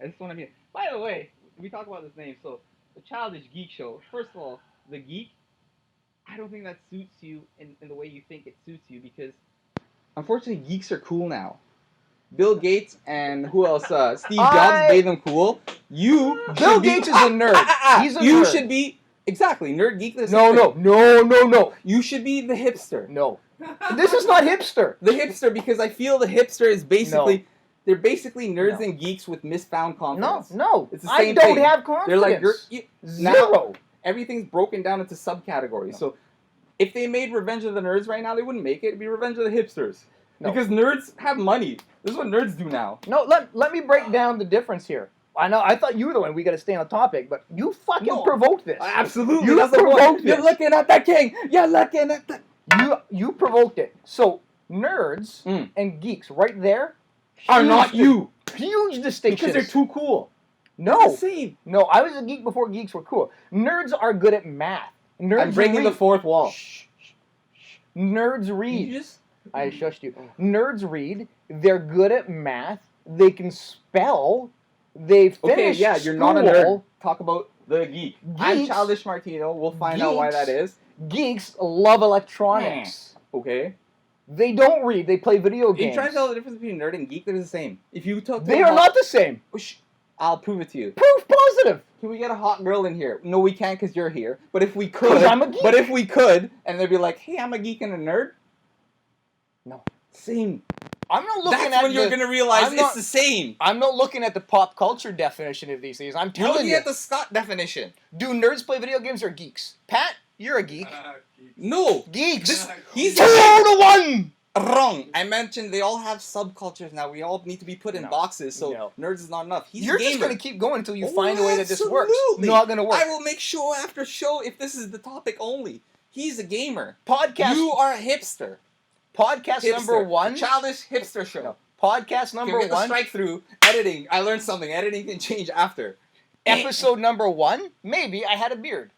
I just want to be. By the way, we talk about this name. So the Childish Geek Show. First of all, the geek. I don't think that suits you in the way you think it suits you because unfortunately geeks are cool now. Bill Gates and who else? Steve Jobs made them cool. Bill Gates is a nerd. He's a you nerd. should be exactly nerd geek. No. You should be the hipster. No. This is not hipster. The hipster because I feel the hipster is basically they're basically nerds and geeks with misfound confidence. No. It's the same I don't thing. have confidence. They're like Zero. Everything's broken down into subcategories. So if they made Revenge of the Nerds right now, they wouldn't make it. It'd be Revenge of the Hipsters. No. Because nerds have money. This is what nerds do now. No, let me break down the difference here. I know. I thought you were the one. We got to stay on topic, but you fucking provoked this. Absolutely. You provoked this. You're looking at that king. You're looking at that. You provoked it. So nerds and geeks, right there, are not you. Huge distinctions. Because they're too cool. No. No, I was a geek before geeks were cool. Nerds are good at math. Nerds I'm breaking the fourth wall. Nerds read. I shushed you. Nerds read. They're good at math. They can spell. They finish you're school. not a nerd. Talk about the geek. Geeks, I'm Childish Martino. We'll find out why that is. Geeks love electronics. Okay. They don't read. They play video games. You try to tell the difference between nerd and geek? They're the same. If you talk, they are not the same. I'll prove it to you. Proof positive. Can we get a hot girl in here? No, we can't because you're here. But if we could, I'm a geek. But if we could, and they'd be like, "Hey, I'm a geek and a nerd." No, same. I'm not looking at. That's when you're gonna realize it's the same. I'm not looking at the pop culture definition of these things. I'm telling you. You're looking at the Scott definition. Do nerds play video games or geeks? Pat, you're a geek. No, geeks. He's 2-1. Wrong. I mentioned they all have subcultures now. We all need to be put in boxes, so nerds is not enough. You're just going to keep going until you find a way that this works. Not going to work. I will make show after show if this is the topic only. He's a gamer. Podcast. You are a hipster. Podcast number 1. Childish hipster show. No. Podcast number 1. Strike through. Editing. I learned something. Editing can change after. Episode number 1. Maybe I had a beard.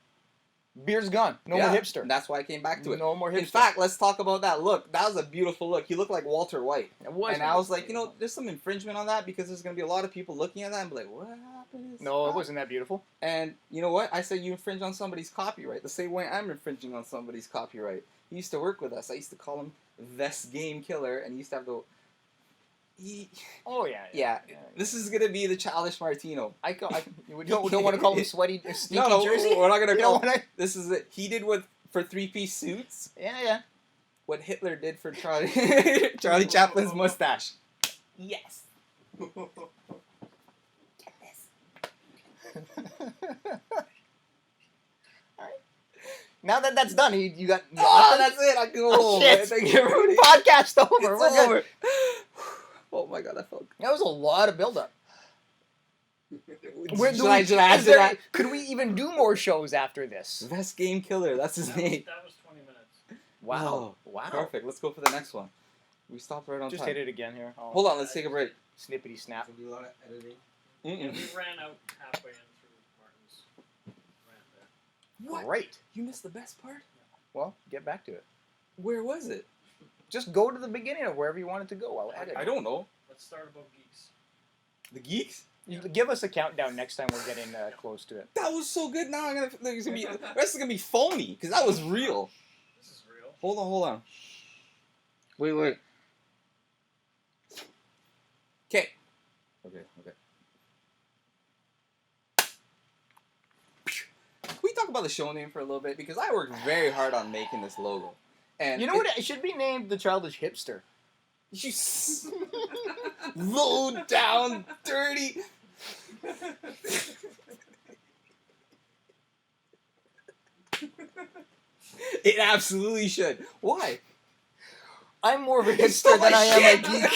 Beard's gone. No more hipster. That's why I came back to it. No more hipster. In fact, let's talk about that look. That was a beautiful look. He looked like Walter White. It was. And I was like, there's some infringement on that because there's going to be a lot of people looking at that and be like, what happened? No, it wasn't that beautiful. And you know what? I said you infringe on somebody's copyright. The same way I'm infringing on somebody's copyright. He used to work with us. I used to call him Vest Game Killer, and he used to have the... Yeah. This is gonna be the Childish Martino. We don't want to call him sweaty, sneaky Jersey. We're not gonna call him. This is it. He did for 3-piece suits. Yeah. What Hitler did for Charlie Chaplin's mustache. Yes. Get this. All right. Now that that's done, you got. That's it. I can go home. Shit. Thank you, everybody. Podcast over. It's over. Oh my god, that felt good. That was a lot of build-up. Should I add to that? Could we even do more shows after this? Best Game Killer, that's his name. That was 20 minutes. Wow. Perfect, let's go for the next one. We stopped right on time. Just hit it again here. Hold on, let's take a break. Snippety snap. There'll be a lot of editing. Yeah, we ran out halfway in through Martin's rant there. What? Great. You missed the best part? Well, get back to it. Where was it? Just go to the beginning of wherever you want it to go. I'll edit. I don't know. Let's start about geeks. The geeks? You give us a countdown next time we're getting close to it. That was so good. Now the rest is gonna be phony because that was real. This is real. Hold on. Wait. Okay. Can we talk about the show name for a little bit? Because I worked very hard on making this logo. And you know what? It should be named the Childish Hipster. You low down, dirty. It absolutely should. Why? I'm more of a hipster than I am a geek.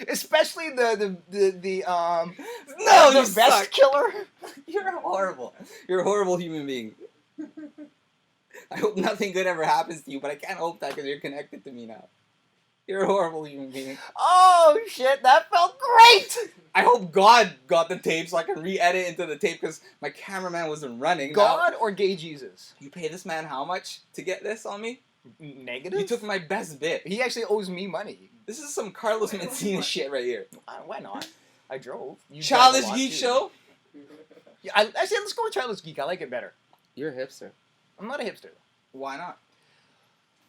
Especially the vest killer. You're horrible. You're a horrible human being. I hope nothing good ever happens to you, but I can't hope that because you're connected to me now. You're a horrible human being. Oh shit, that felt great! I hope God got the tape so I can re-edit into the tape because my cameraman wasn't running. God or gay Jesus? You pay this man how much to get this on me? Negative? You took my best bit. He actually owes me money. This is some Carlos Mencia shit right here. Why not? I drove. You drive a Childish lot, Geek too. Show. Yeah, I said let's go with Childish Geek. I like it better. You're a hipster. I'm not a hipster. Why not?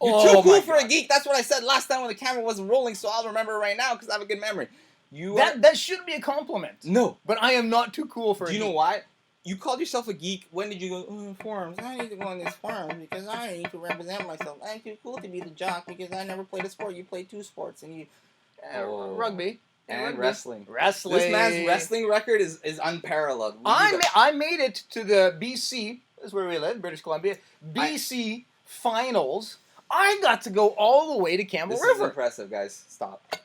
Oh, You're too cool my for a God. geek. That's what I said last time when the camera wasn't rolling, so I'll remember it right now because I have a good memory. That should be a compliment. No. But I am not too cool for Do a you know geek. why? You called yourself a geek. When did you go, forums? I need to go on these forums because I need to represent myself. I'm too cool to be the jock because I never played a sport. You played 2 sports and you... Oh. Rugby. And rugby. wrestling. Wrestling. This man's wrestling record is unparalleled. I made it to the BC, this is where we live, British Columbia, BC finals. I got to go all the way to Campbell This River. is impressive, guys. Stop.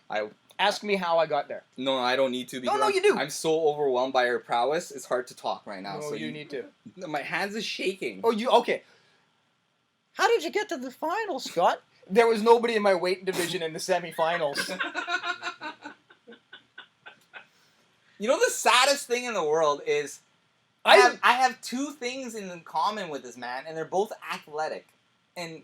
Ask me how I got there. No, I don't need to. Because No, you do. I'm so overwhelmed by your prowess. It's hard to talk right now. No, so you need to. My hands is shaking. Oh, okay. How did you get to the finals, Scott? There was nobody in my weight division in the semifinals. You know the saddest thing in the world is I have 2 things in common with this man, and they're both athletic, and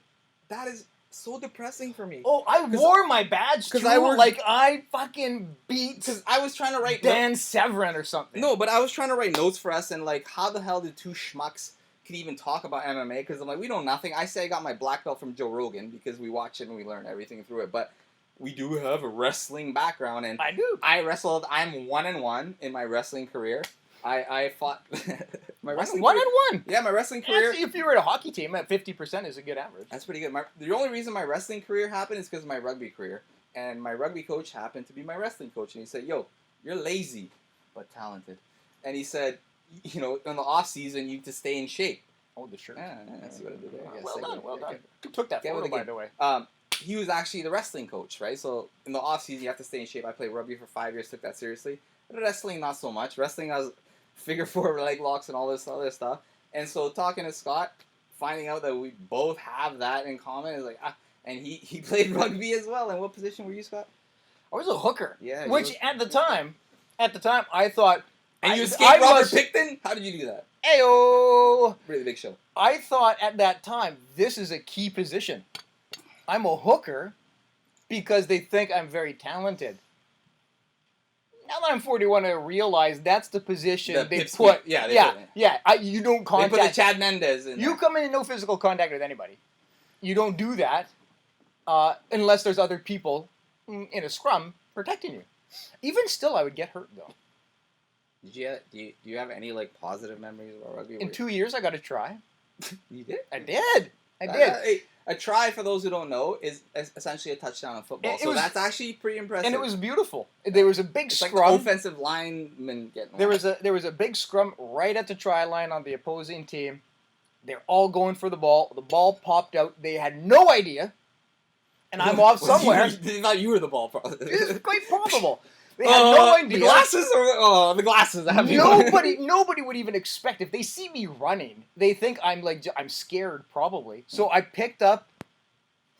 that is so depressing for me. Oh, I wore my badge too. I fucking beat Because I was trying to write Dan Severin or something. No, but I was trying to write notes for us, and like, how the hell did 2 schmucks can even talk about MMA? Because I'm like, we know nothing. I say I got my black belt from Joe Rogan because we watch it and we learn everything through it, but we do have a wrestling background, and I do. I wrestled. I'm 1-1 in my wrestling career. I fought my wrestling. One career, and one. Yeah, my wrestling career. If you were at a hockey team, at 50% is a good average. That's pretty good. The only reason my wrestling career happened is because of my rugby career, and my rugby coach happened to be my wrestling coach, and he said, "Yo, you're lazy, but talented," and he said, "You know, in the off season, you have to stay in shape." Oh, the shirt. Yeah, that's what I did there. Well done, well done. Okay. Who took that Get photo, with the by game. the way? He was actually the wrestling coach, right? So in the off season, you have to stay in shape. I played rugby for 5 years, took that seriously. But wrestling, not so much. Wrestling, I was figure 4 leg locks and all this other stuff. And so talking to Scott, finding out that we both have that in common is like, and he played rugby as well. And what position were you, Scott? I was a hooker. Yeah. Which at the time, I thought. And you escaped Robert Picton? How did you do that? Ayo! Really big show. I thought at that time, this is a key position. I'm a hooker because they think I'm very talented. Now that I'm 41, I realize that's the position they put. You don't contact. They put the Chad Mendez in You there. come in no physical contact with anybody. You don't do that unless there's other people in a scrum protecting you. Even still, I would get hurt though. Do you have any like positive memories about rugby? In 2 years, I got to try. You did? I did. A try, for those who don't know, is essentially a touchdown in football. That's actually pretty impressive. And it was beautiful. There was a big it's scrum. like the offensive lineman getting there was a big scrum right at the try line on the opposing team. They're all going for the ball. The ball popped out. They had no idea. And I'm off somewhere. They thought you were the ball probably. It's quite probable. They had no idea. The glasses the glasses. Nobody would even expect if they see me running. They think I'm scared probably. So I picked up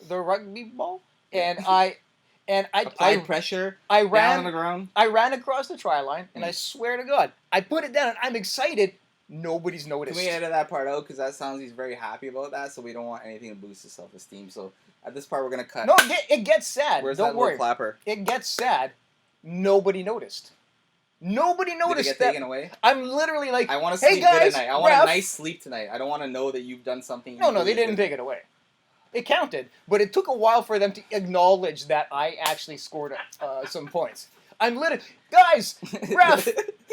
the rugby ball and I applied pressure. I ran down on the ground. I ran across the try line and I swear to God, I put it down and I'm excited. Nobody's noticed. Can we edit that part out? Because that sounds he's very happy about that. So we don't want anything to boost his self-esteem. So at this part, we're gonna cut. No, it gets sad. Where's Don't that worry. little clapper? It gets sad. Nobody noticed. Nobody noticed. Did it get taken away? I'm literally like, I want to hey sleep guys, good at night. I want ref. a nice sleep tonight. I don't want to know that you've done something. No, they didn't take it away. It counted, but it took a while for them to acknowledge that I actually scored some points. I'm literally, guys, ref,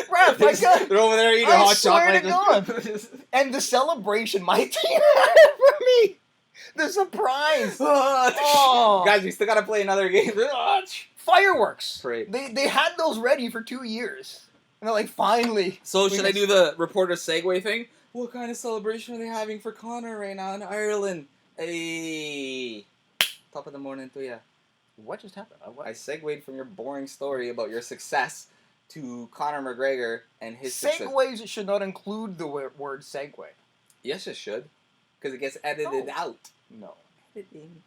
I got. They're over there eating I hot swear chocolate. to God. And the celebration my team had for me, the surprise. Oh. Guys, we still gotta play another game. Fireworks. Great. They had those ready for 2 years, and they're like, finally. So should I do the reporter segue thing? What kind of celebration are they having for Connor right now in Ireland? Hey, top of the morning to ya. What just happened? I segued from your boring story about your success to Conor McGregor and his success. Segues should not include the word segue. Yes, it should. Because it gets edited out. No. Editing.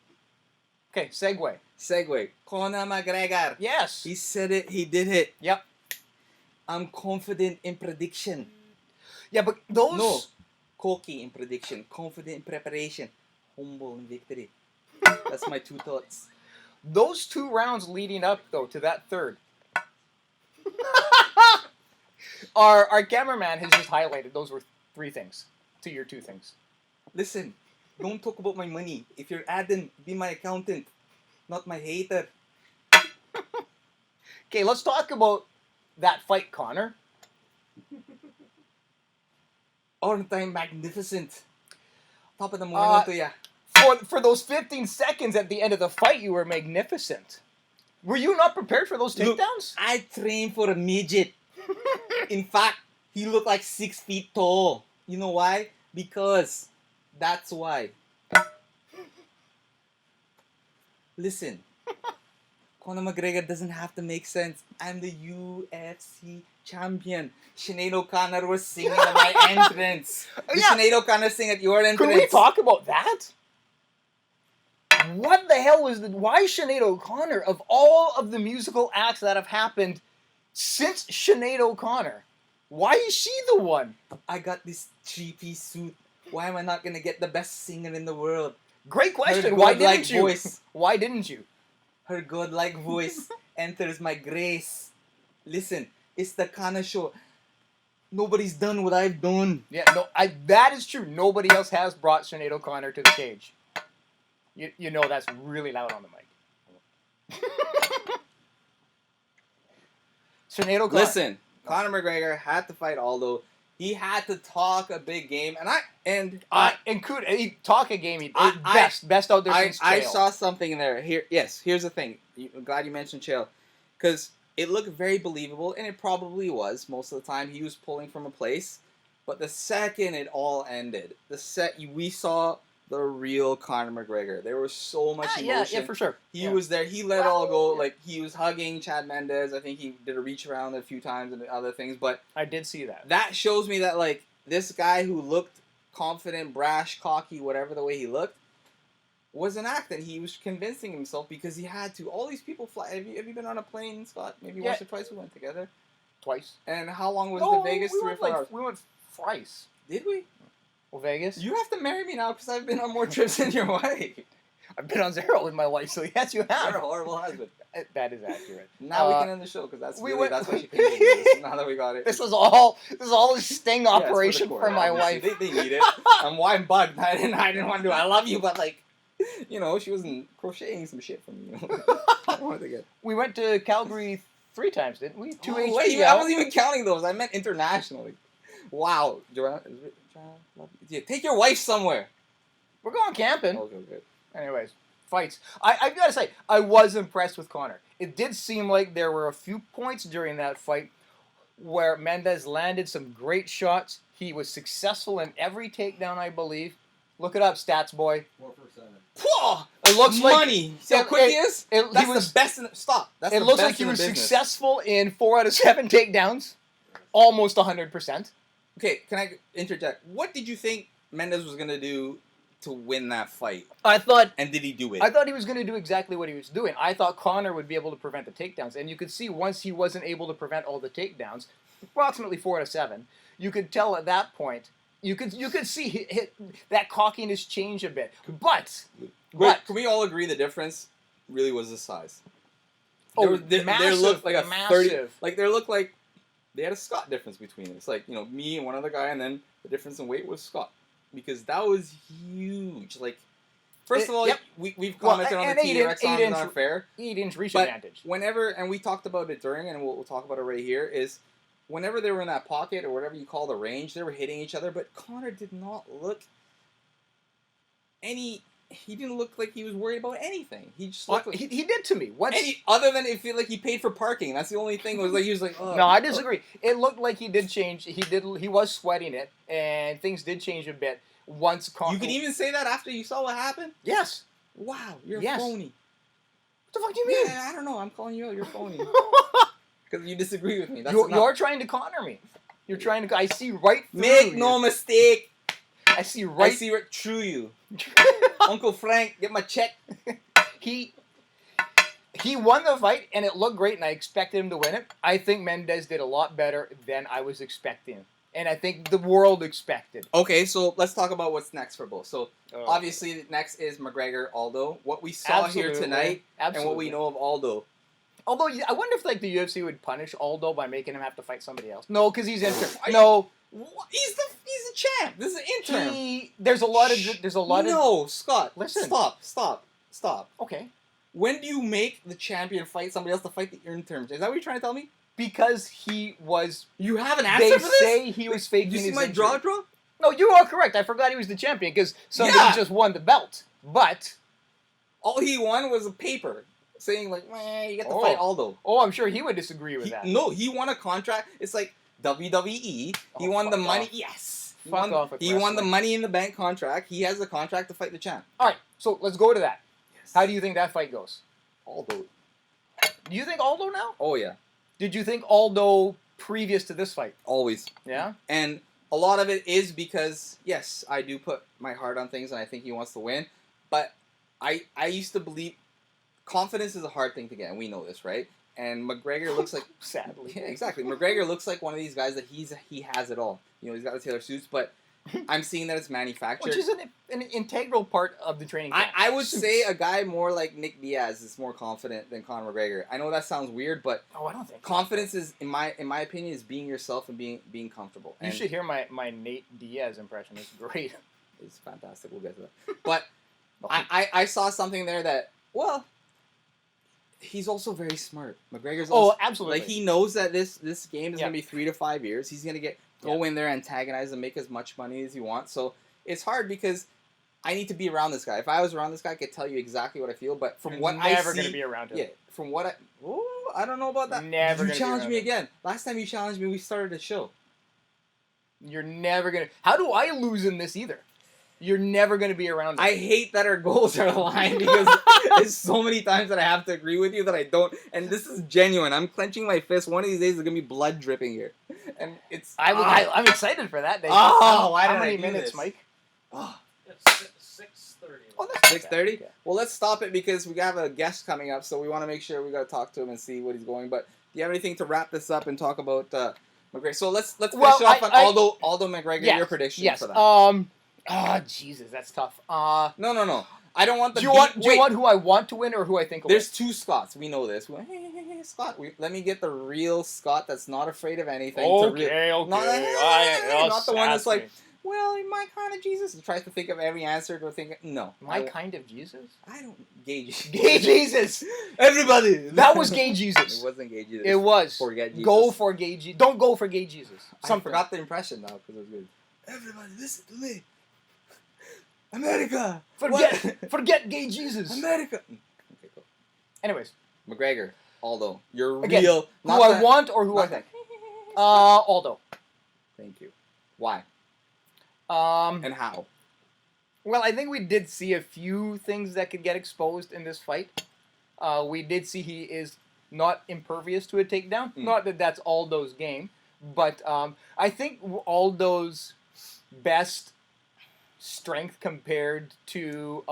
Okay, segue. Segue. Conor McGregor. Yes. He said it. He did it. Yep. I'm confident in prediction. Yeah, but those... No. Cocky in prediction. Confident in preparation. Humble in victory. That's my 2 thoughts. Those 2 rounds leading up, though, to that third. our cameraman has just highlighted those were 3 things to your 2 things. Listen, don't talk about my money. If you're adding, be my accountant, not my hater. Okay, let's talk about that fight, Connor. All time magnificent. Top of the morning to ya. For those 15 seconds at the end of the fight, you were magnificent. Were you not prepared for those Look, takedowns? I trained for a midget. In fact, he looked like 6 feet tall. You know why? Because that's why. Listen, Conor McGregor doesn't have to make sense. I'm the UFC champion. Sinead O'Connor was singing at my entrance. Did Yeah. Sinead O'Connor sing at your entrance? Can we talk about that? What the hell was why Sinead O'Connor, of all of the musical acts that have happened since Sinead O'Connor, why is she the one? I got this 3-piece suit. Why am I not going to get the best singer in the world? Great question. Her Why godlike didn't you? voice. Why didn't you? Her godlike voice enters my grace. Listen, it's the Kana show. Nobody's done what I've done. Yeah, no, that is true. Nobody else has brought Sinead O'Connor to the cage. You know that's really loud on the mic. Sinead O'Connor. Listen, Conor McGregor had to fight Aldo. He had to talk a big game, and he talk a game. I- Best out there since I Chael. saw something in there. Here's the thing. I'm glad you mentioned Chael, because it looked very believable, and it probably was most of the time. He was pulling from a place, but the second it all ended, we saw the real Conor McGregor. There was so much emotion. Yeah, for sure. He was there. He let it all go. Like, he was hugging Chad Mendez. I think he did a reach around a few times and other things. But I did see that. that shows me that, like, this guy who looked confident, brash, cocky, whatever the way he looked, was an act. And he was convincing himself because he had to. All these people fly. Have you been on a plane, Scott? Maybe once or twice we went together. Twice. And how long was the Vegas? 3 or 4 hours? We went thrice. Did we? Well, Vegas. You have to marry me now because I've been on more trips than your wife. I've been on 0 with my wife, so yes, you have. You're a horrible husband. That is accurate. Now we can end the show because that's we really, went- that's what she paid me to do this. Now that we got it. This was all a sting Yeah, it's operation the for, court, my obviously. wife. They need it. I'm bugged. I didn't want to do it. I love you, but like, you know, she wasn't crocheting some shit for me. I wanted to get. We went to Calgary 3 times, didn't we? 2 Oh, wait, I wasn't even counting those. I meant internationally. Wow, Joanna, love you. Yeah, take your wife somewhere. We're going camping. Okay, good. Anyways, fights. I've got to say, I was impressed with Conor. It did seem like there were a few points during that fight where Mendez landed some great shots. He was successful in every takedown, I believe. Look it up, stats boy. 4 for 7. Whoa! It looks like money. See how quick he is? That's That's the best in the stop. That's It the looks best like he in the was business. successful in 4 out of 7 takedowns, almost 100%. Okay, can I interject? What did you think Mendez was gonna do to win that fight? I thought And did he do it? I thought he was going to do exactly what he was doing. I thought Conor would be able to prevent the takedowns, and you could see once he wasn't able to prevent all the takedowns, approximately 4 out of 7, you could tell at that point. You could see that cockiness change a bit, but Can we all agree the difference really was the size? Oh, there massive, looked like a massive. 30. Like there looked like they had a Scott difference between it. It's like, you know, me and one other guy, and then the difference in weight was Scott, because that was huge. Like, first of all, Yep. we've commented on the T-Rex on eight-inch unfair. 8-inch reach But advantage. whenever, and we talked about it during, and we'll talk about it right here, is whenever they were in that pocket or whatever you call the range, they were hitting each other. But Conor did not look he didn't look like he was worried about anything. He just looked like, He did to me. Once other than it feel like he paid for parking. That's the only thing. Was like he was like, oh, No, I disagree. It looked like he did change. He was sweating it, and things did change a bit once Conor. You can even say that after you saw what happened? Yes. Wow, you're Yes. phony. What the fuck do you mean? Yeah, I don't know. I'm calling you out. You're phony. Because you disagree with me. That's You're trying to corner me. You're trying to. I see right through Make you. no mistake. I see right. I see right through you. Uncle Frank, get my check. He won the fight, and it looked great, and I expected him to win it. I think Mendez did a lot better than I was expecting, and I think the world expected. Okay, so let's talk about what's next for both. So, Oh. obviously, next is McGregor, Aldo. What we saw here Absolutely. tonight, and what Absolutely. we know of Aldo. Although I wonder if like the UFC would punish Aldo by making him have to fight somebody else. No, because he's interim. No, He's the champ. This is interim. There's a lot of No, Scott. Listen. Stop. Okay. When do you make the champion fight somebody else to fight the interim? Is that what you're trying to tell me? Because he was. You have an answer They for this? say he was faking Did you see his my injury. draw? No, you are correct. I forgot he was the champion because somebody Yeah. just won the belt. But All he won was a paper saying like, you get to Oh. fight Aldo. I'm sure he would disagree with that. No, he won a contract. It's like WWE. He Oh, won the fuck money. off. Yes. He Fuck won, off with he won the wrestling. money in the bank contract. He has the contract to fight the champ. All right, so let's go to that. Yes. How do you think that fight goes? Aldo. Do you think Aldo now? Oh yeah, Did you think Aldo previous to this fight? always. Yeah. And a lot of it is because, yes, I do put my heart on things and I think he wants to win. But I used to believe confidence is a hard thing to get, and we know this, right? And McGregor looks like... Sadly. Yeah, exactly. McGregor looks like one of these guys that he has it all. You know, he's got the Taylor suits, but I'm seeing that it's manufactured. Which is an integral part of the training camp. I would Suits. say a guy more like Nick Diaz is more confident than Conor McGregor. I know that sounds weird, but Oh, I don't think. confidence is, in my opinion, is being yourself and being comfortable. You And should hear my Nate Diaz impression. It's great. it's fantastic. We'll get to that. But I saw something there that, well, he's also very smart. McGregor's also, Absolutely. like, he knows that this game is Yeah. going to be 3 to 5 years. He's going to go in there, antagonize, and make as much money as he wants. So it's hard because I need to be around this guy. If I was around this guy, I could tell you exactly what I feel. But from You're what never I see, going to be around him. yeah, from what I don't know about that. Never You gonna be challenged around me him. again. Last time you challenged me, we started a show. You're never going to... How do I lose in this either? You're never going to be around him. I hate that our goals are aligned because there's so many times that I have to agree with you that I don't. And this is genuine. I'm clenching my fist. One of these days, there's gonna be blood dripping here, and it's. I'm excited for that day. Why How did many I do minutes, this? Mike? It's 6:30. Oh, that's 6:30. Okay. Well, let's stop it because we have a guest coming up, so we want to make sure we got to talk to him and see what he's going. But do you have anything to wrap this up and talk about McGregor? So let's finish off on Aldo McGregor. Yes, Your prediction yes. for that? Jesus, that's tough. No. I don't want the. Do you want who I want to win or who I think will There's win? 2 Scots. We know this. Hey, Scott. Let me get the real Scott that's not afraid of anything. Okay. Not the one that's like, well, my kind of Jesus. He tries to think of every answer to think. No. My kind of Jesus? I don't. Gay Jesus. Gay Jesus! Everybody. That was gay It Jesus. wasn't gay Jesus. It was. Forget Jesus. Go for gay Jesus. Don't go for gay Jesus. I forgot the impression now because it was good. Everybody, listen to me. America. Forget gay Jesus. America. Okay, cool. Anyways, McGregor, Aldo, you're again, real. who I want or who I think? Aldo. Thank you. Why Um, and how? well, I think we did see a few things that could get exposed in this fight. We did see he is not impervious to a takedown. Not that that's Aldo's game, but I think Aldo's best strength compared to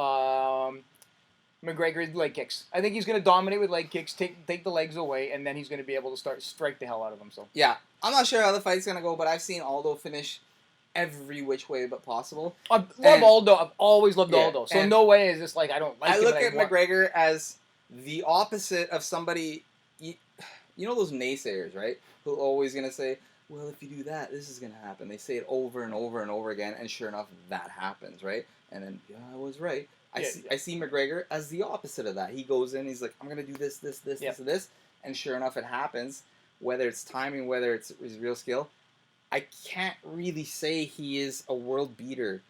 McGregor's leg kicks. I think he's going to dominate with leg kicks, take the legs away, and then he's going to be able to strike the hell out of him. So Yeah, I'm not sure how the fight's gonna go, but I've seen Aldo finish every which way but possible. I love And- Aldo. I've always loved Yeah, Aldo. So and no way is this like I don't like I him. look but at want- McGregor as the opposite of somebody. You know those naysayers, right? Who are always gonna say, well, if you do that, this is going to happen. They say it over and over and over again, and sure enough, that happens, right? And then, yeah, I was right. I see McGregor as the opposite of that. He goes in, he's like, I'm going to do this, and this, and sure enough, it happens. Whether it's timing, whether it's his real skill, I can't really say he is a world beater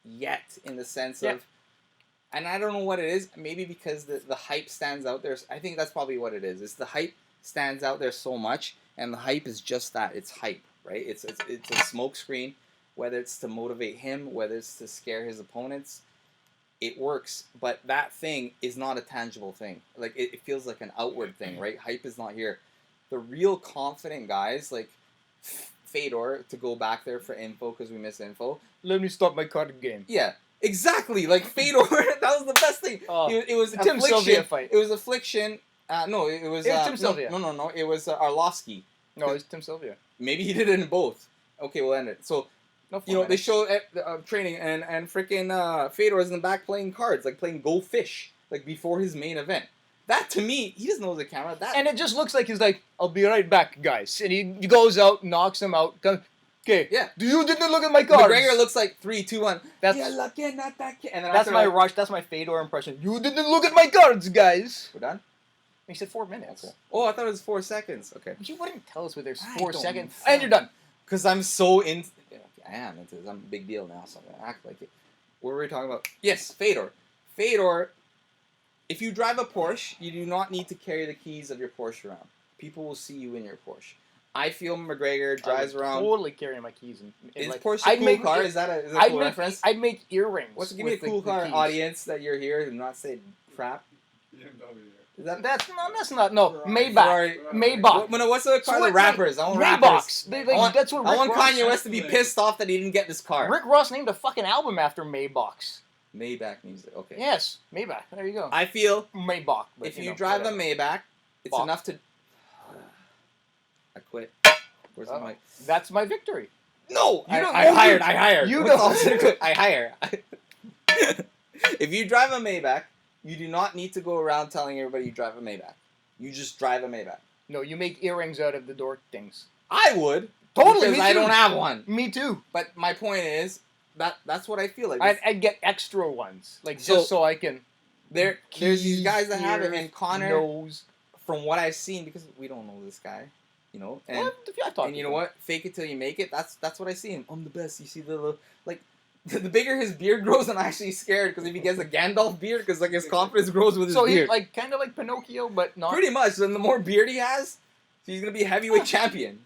yet in the sense of, and I don't know what it is, maybe because the hype stands out there. I think that's probably what it is. It's the hype stands out there so much. And the hype is just that. It's hype, right? It's a smokescreen, whether it's to motivate him, whether it's to scare his opponents. It works, but that thing is not a tangible thing. Like, it feels like an outward thing, right? Hype is not here. The real confident guys, like Fedor, to go back there for info because we miss info. Let me stop my card game. Yeah, exactly. Like, Fedor, that was the best thing. It was Tim Sylvia fight. It was affliction. No, it was Tim Sylvia. No. It was Arlovsky. No, it's Tim Sylvia. Maybe he did it in both. Okay, we'll end it. So, they show training and freaking Fedor is in the back playing cards, like playing Go Fish, like before his main event. That to me, he doesn't know the camera. That And it just looks like he's like, I'll be right back, guys. And he goes out, knocks him out. Okay. Yeah. You didn't look at my cards. McGregor looks like 3, 2, 1. That's Yeah, lucky, not that kid. And then that's after my like, rush. That's my Fedor impression. You didn't look at my cards, guys. We're done? He said 4 minutes. Okay. Oh, I thought it was 4 seconds. Okay. You wouldn't tell us whether there's I 4 don't seconds. know. And you're done. Because I'm so into... Yeah, I am into this. I'm a big deal now, so I'm going to act like it. What were we talking about? Yes, Fedor. Fedor, if you drive a Porsche, you do not need to carry the keys of your Porsche around. People will see you in your Porsche. I feel McGregor drives I would around... totally carry my keys. Is like, Porsche a cool car? Is that a cool reference? I'd make earrings. Give me a with cool the car keys. audience that you're here and not say crap. Is that... That's not. No, Ferrari. Maybach. Maybach. No, what's the car So of the what- rappers? I want rappers. Maybachs. That's what I Rick want Ross. Kanye West to be pissed off that he didn't get this car. Rick Ross named a fucking album after Maybachs. Maybach music. Okay. Yes, Maybach. There you go. I feel Maybach. But, if you know, drive whatever. a Maybach, it's Bach. enough to... I quit. Where's the mic? That's my victory. No! You don't- I hired. You What's don't- the opposite of quit? I hire. If you drive a Maybach, you do not need to go around telling everybody you drive a Maybach. You just drive a Maybach. No, you make earrings out of the door things. I would. Totally, Because me I too. don't have one. Me too. But my point is, that's what I feel like. I'd get extra ones, like So- just so I can. There's these guys that have it, ears, and Connor, nose. from what I've seen, because we don't know this guy, you know, and What? I talk and to you know him. what, fake it till you make it. That's what I see. I'm the best. You see the little, like, the bigger his beard grows, I'm actually scared because if he gets a Gandalf beard, because like his confidence grows with his So he's beard. like kind of like Pinocchio, but not. Pretty much. Then the more beard he has, he's gonna be a heavyweight champion.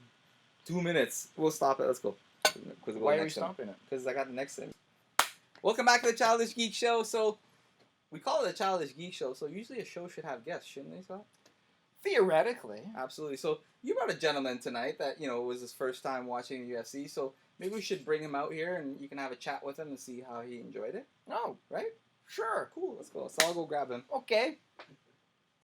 2 minutes. We'll stop it. Let's go. Why are we stopping it? Because I got the next thing. Welcome back to the Childish Geek Show. So, we call it a Childish Geek Show. So usually a show should have guests, shouldn't they, Scott? Theoretically. Absolutely. So you brought a gentleman tonight that was his first time watching the UFC. So maybe we should bring him out here and you can have a chat with him and see how he enjoyed it. No. Right? Sure. Cool. Let's go. So I'll go grab him. Okay.